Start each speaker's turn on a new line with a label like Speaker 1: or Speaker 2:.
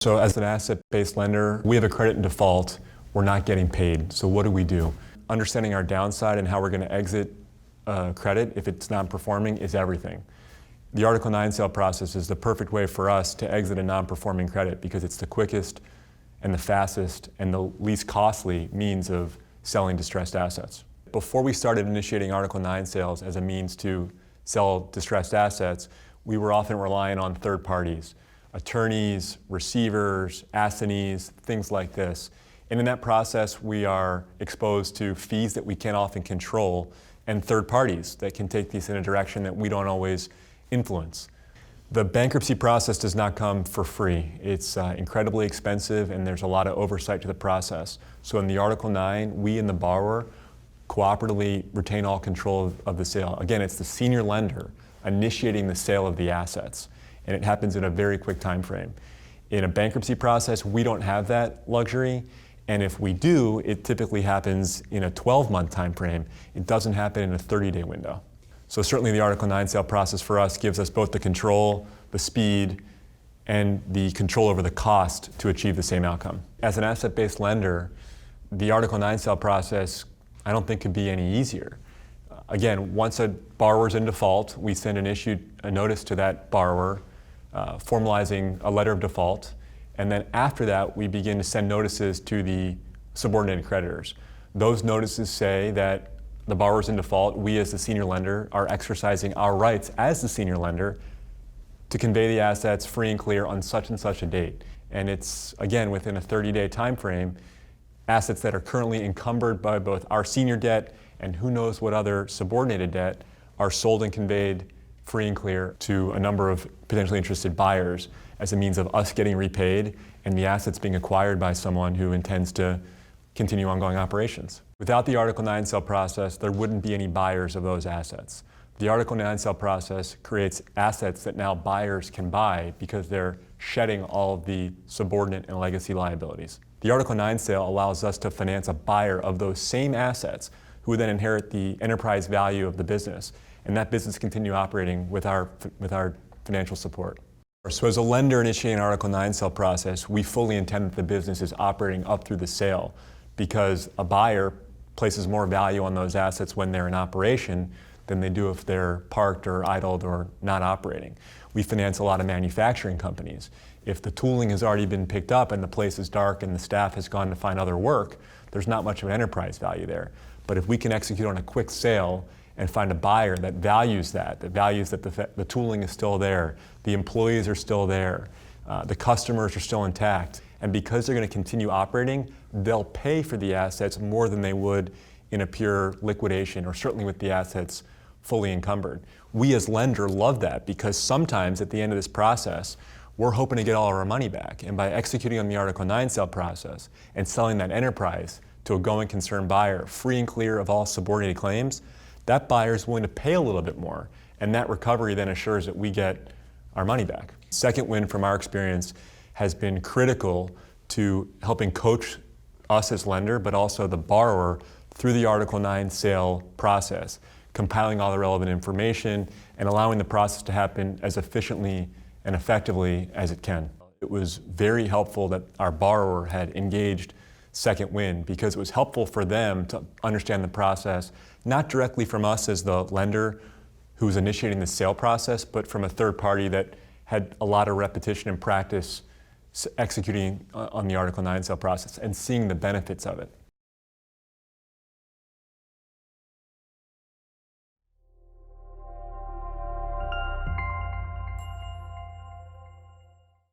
Speaker 1: So as an asset-based lender, we have a credit in default, we're not getting paid. So what do? Understanding our downside and how we're going to exit credit if it's not performing is everything. The Article 9 sale process is the perfect way for us to exit a non-performing credit because it's the quickest and the fastest and the least costly means of selling distressed assets. Before we started initiating Article 9 sales as a means to sell distressed assets, we were often relying on third parties. Attorneys, receivers, assignees, things like this. And in that process, we are exposed to fees that we can't often control and third parties that can take these in a direction that we don't always influence. The bankruptcy process does not come for free. It's incredibly expensive and there's a lot of oversight to the process. So in the Article 9, we and the borrower cooperatively retain all control of the sale. Again, it's the senior lender initiating the sale of the assets. And it happens in a very quick time frame. In a bankruptcy process, we don't have that luxury, and if we do, it typically happens in a 12-month time frame. It doesn't happen in a 30-day window. So certainly the Article 9 sale process for us gives us both the control, the speed, and the control over the cost to achieve the same outcome. As an asset-based lender, the Article 9 sale process I don't think could be any easier. Again, once a borrower's in default, we send a notice to that borrower formalizing a letter of default, and then after that we begin to send notices to the subordinated creditors. Those notices say that the borrower's in default, we as the senior lender are exercising our rights as the senior lender to convey the assets free and clear on such and such a date. And it's, again, within a 30-day time frame, assets that are currently encumbered by both our senior debt and who knows what other subordinated debt are sold and conveyed free and clear to a number of potentially interested buyers as a means of us getting repaid and the assets being acquired by someone who intends to continue ongoing operations. Without the Article 9 sale process, there wouldn't be any buyers of those assets. The Article 9 sale process creates assets that now buyers can buy because they're shedding all of the subordinate and legacy liabilities. The Article 9 sale allows us to finance a buyer of those same assets who would then inherit the enterprise value of the business, and that business continue operating with our financial support. So as a lender initiating an Article 9 sale process, we fully intend that the business is operating up through the sale because a buyer places more value on those assets when they're in operation than they do if they're parked or idled or not operating. We finance a lot of manufacturing companies. If the tooling has already been picked up and the place is dark and the staff has gone to find other work, there's not much of an enterprise value there. But if we can execute on a quick sale and find a buyer that values that the tooling is still there, the employees are still there, the customers are still intact, and because they're going to continue operating, they'll pay for the assets more than they would in a pure liquidation or certainly with the assets fully encumbered. We as lender love that because sometimes at the end of this process, we're hoping to get all of our money back, and by executing on the Article 9 sale process and selling that enterprise to a going concern buyer free and clear of all subordinated claims, that buyer is willing to pay a little bit more, and that recovery then assures that we get our money back. Second win from our experience has been critical to helping coach us as lender, but also the borrower through the Article 9 sale process, compiling all the relevant information and allowing the process to happen as efficiently and effectively as it can. It was very helpful that our borrower had engaged Second Wind because it was helpful for them to understand the process, not directly from us as the lender who was initiating the sale process, but from a third party that had a lot of repetition and practice executing on the Article 9 sale process and seeing the benefits of it.